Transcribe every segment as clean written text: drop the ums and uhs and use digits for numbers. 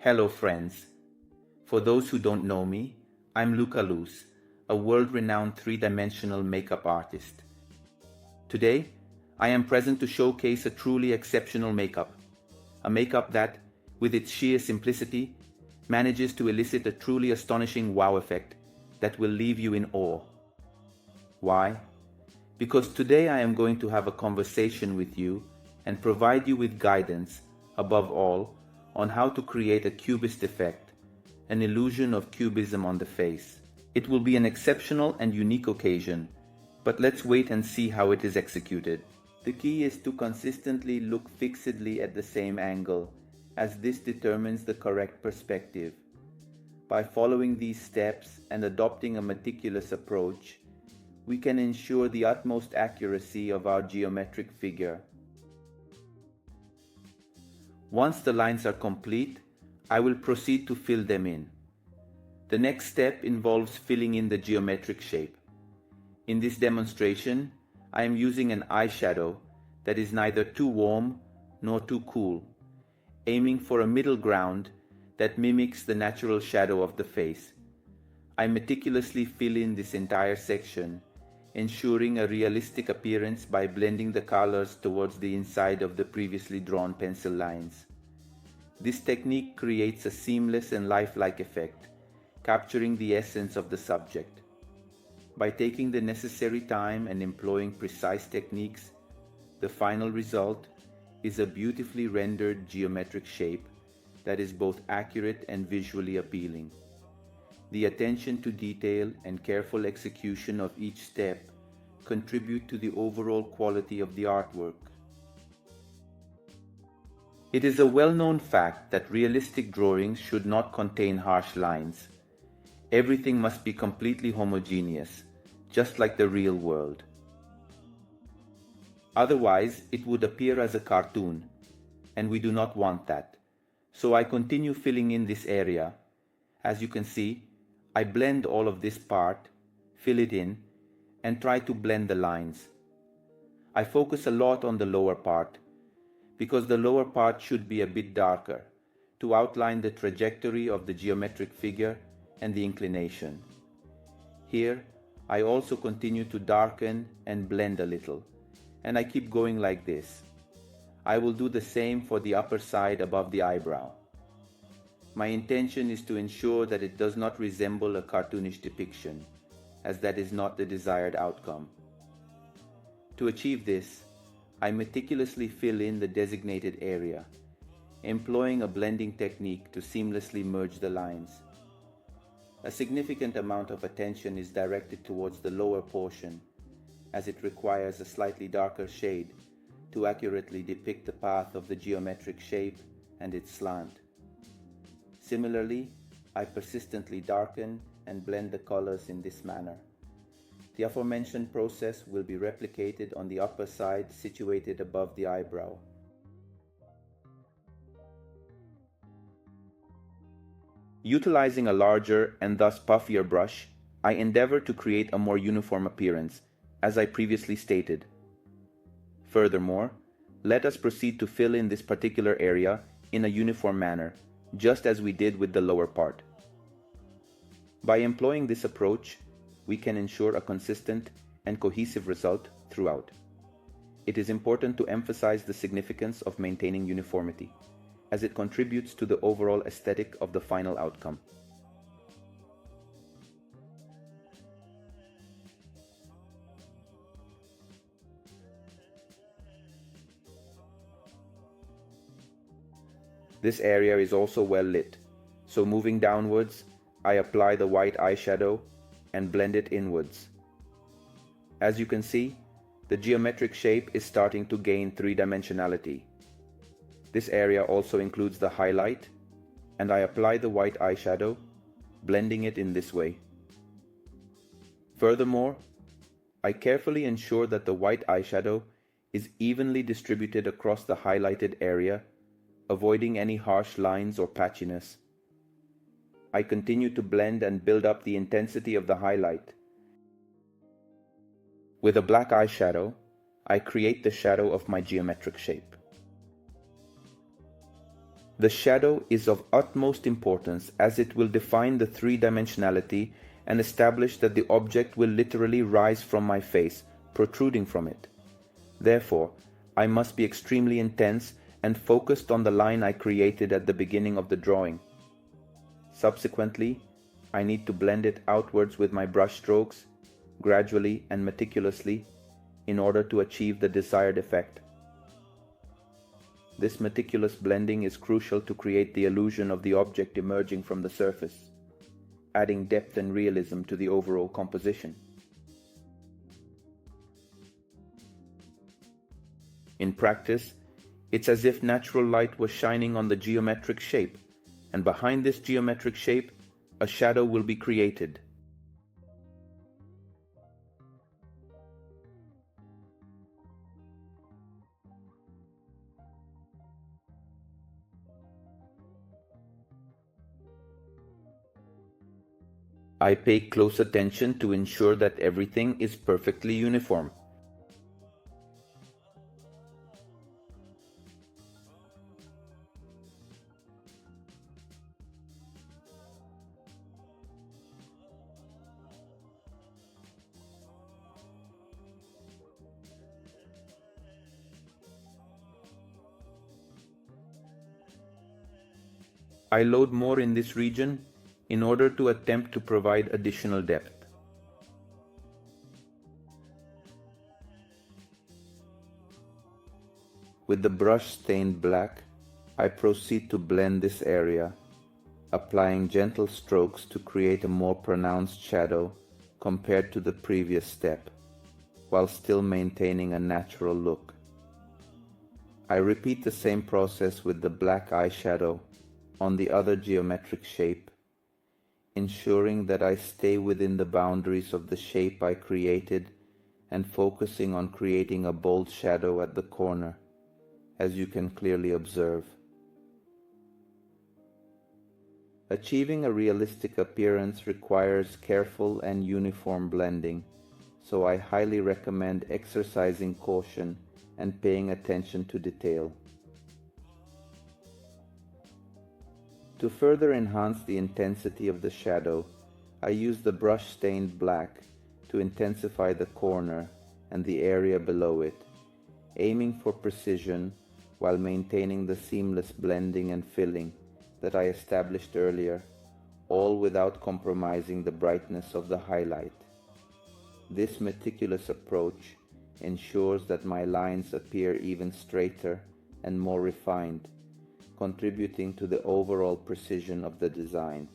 Hello friends. For those who don't know me, I'm Luca Luce, a world-renowned three-dimensional makeup artist. Today, I am present to showcase a truly exceptional makeup. A makeup that, with its sheer simplicity, manages to elicit a truly astonishing wow effect that will leave you in awe. Why? Because today I am going to have a conversation with you and provide you with guidance, above all, on how to create a cubist effect, an illusion of cubism on the face. It will be an exceptional and unique occasion, but let's wait and see how it is executed. The key is to consistently look fixedly at the same angle, as this determines the correct perspective. By following these steps and adopting a meticulous approach, we can ensure the utmost accuracy of our geometric figure. Once the lines are complete, I will proceed to fill them in. The next step involves filling in the geometric shape. In this demonstration, I am using an eyeshadow that is neither too warm nor too cool, aiming for a middle ground that mimics the natural shadow of the face. I meticulously fill in this entire section, ensuring a realistic appearance by blending the colors towards the inside of the previously drawn pencil lines. This technique creates a seamless and lifelike effect, capturing the essence of the subject. By taking the necessary time and employing precise techniques, the final result is a beautifully rendered geometric shape that is both accurate and visually appealing. The attention to detail and careful execution of each step contribute to the overall quality of the artwork. It is a well-known fact that realistic drawings should not contain harsh lines. Everything must be completely homogeneous, just like the real world. Otherwise, it would appear as a cartoon, and we do not want that. So I continue filling in this area. As you can see, I blend all of this part, fill it in, and try to blend the lines. I focus a lot on the lower part, because the lower part should be a bit darker, to outline the trajectory of the geometric figure and the inclination. Here, I also continue to darken and blend a little, and I keep going like this. I will do the same for the upper side above the eyebrow. My intention is to ensure that it does not resemble a cartoonish depiction, as that is not the desired outcome. To achieve this, I meticulously fill in the designated area, employing a blending technique to seamlessly merge the lines. A significant amount of attention is directed towards the lower portion, as it requires a slightly darker shade to accurately depict the path of the geometric shape and its slant. Similarly, I persistently darken and blend the colors in this manner. The aforementioned process will be replicated on the upper side situated above the eyebrow. Utilizing a larger and thus puffier brush, I endeavor to create a more uniform appearance, as I previously stated. Furthermore, let us proceed to fill in this particular area in a uniform manner, just as we did with the lower part. By employing this approach, we can ensure a consistent and cohesive result throughout. It is important to emphasize the significance of maintaining uniformity, as it contributes to the overall aesthetic of the final outcome. This area is also well lit, so moving downwards, I apply the white eyeshadow and blend it inwards. As you can see, the geometric shape is starting to gain three-dimensionality. This area also includes the highlight, and I apply the white eyeshadow, blending it in this way. Furthermore, I carefully ensure that the white eyeshadow is evenly distributed across the highlighted area, avoiding any harsh lines or patchiness. I continue to blend and build up the intensity of the highlight. With a black eyeshadow, I create the shadow of my geometric shape. The shadow is of utmost importance as it will define the three-dimensionality and establish that the object will literally rise from my face, protruding from it. Therefore, I must be extremely intense and focused on the line I created at the beginning of the drawing. Subsequently, I need to blend it outwards with my brush strokes, gradually and meticulously, in order to achieve the desired effect. This meticulous blending is crucial to create the illusion of the object emerging from the surface, adding depth and realism to the overall composition. In practice, it's as if natural light was shining on the geometric shape, and behind this geometric shape, a shadow will be created. I pay close attention to ensure that everything is perfectly uniform. I load more in this region in order to attempt to provide additional depth. With the brush stained black, I proceed to blend this area, applying gentle strokes to create a more pronounced shadow compared to the previous step, while still maintaining a natural look. I repeat the same process with the black eyeshadow on the other geometric shape, ensuring that I stay within the boundaries of the shape I created and focusing on creating a bold shadow at the corner, as you can clearly observe. Achieving a realistic appearance requires careful and uniform blending, so I highly recommend exercising caution and paying attention to detail. To further enhance the intensity of the shadow, I use the brush stained black to intensify the corner and the area below it, aiming for precision while maintaining the seamless blending and filling that I established earlier, all without compromising the brightness of the highlight. This meticulous approach ensures that my lines appear even straighter and more refined, contributing to the overall precision of the design.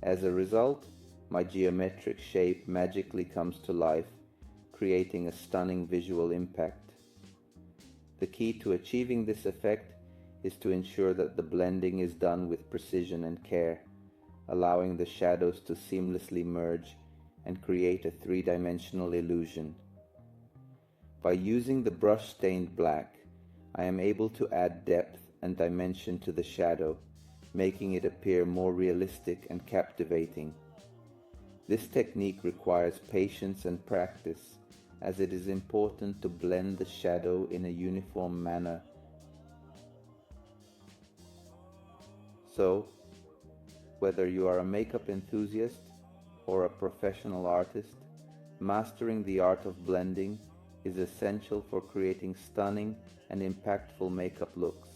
As a result, my geometric shape magically comes to life, creating a stunning visual impact. The key to achieving this effect is to ensure that the blending is done with precision and care, allowing the shadows to seamlessly merge and create a three-dimensional illusion. By using the brush stained black, I am able to add depth and dimension to the shadow, making it appear more realistic and captivating. This technique requires patience and practice, as it is important to blend the shadow in a uniform manner. So, whether you are a makeup enthusiast or a professional artist, mastering the art of blending is essential for creating stunning and impactful makeup looks.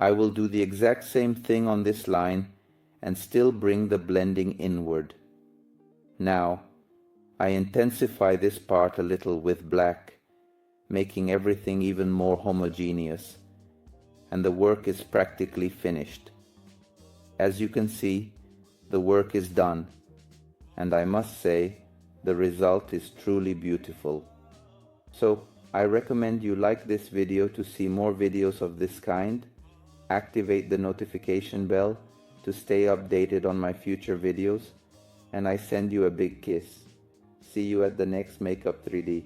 I will do the exact same thing on this line and still bring the blending inward. Now, I intensify this part a little with black, making everything even more homogeneous, and the work is practically finished. As you can see, the work is done, and I must say, the result is truly beautiful. So, I recommend you like this video to see more videos of this kind, activate the notification bell to stay updated on my future videos, and I send you a big kiss. See you at the next Makeup 3D.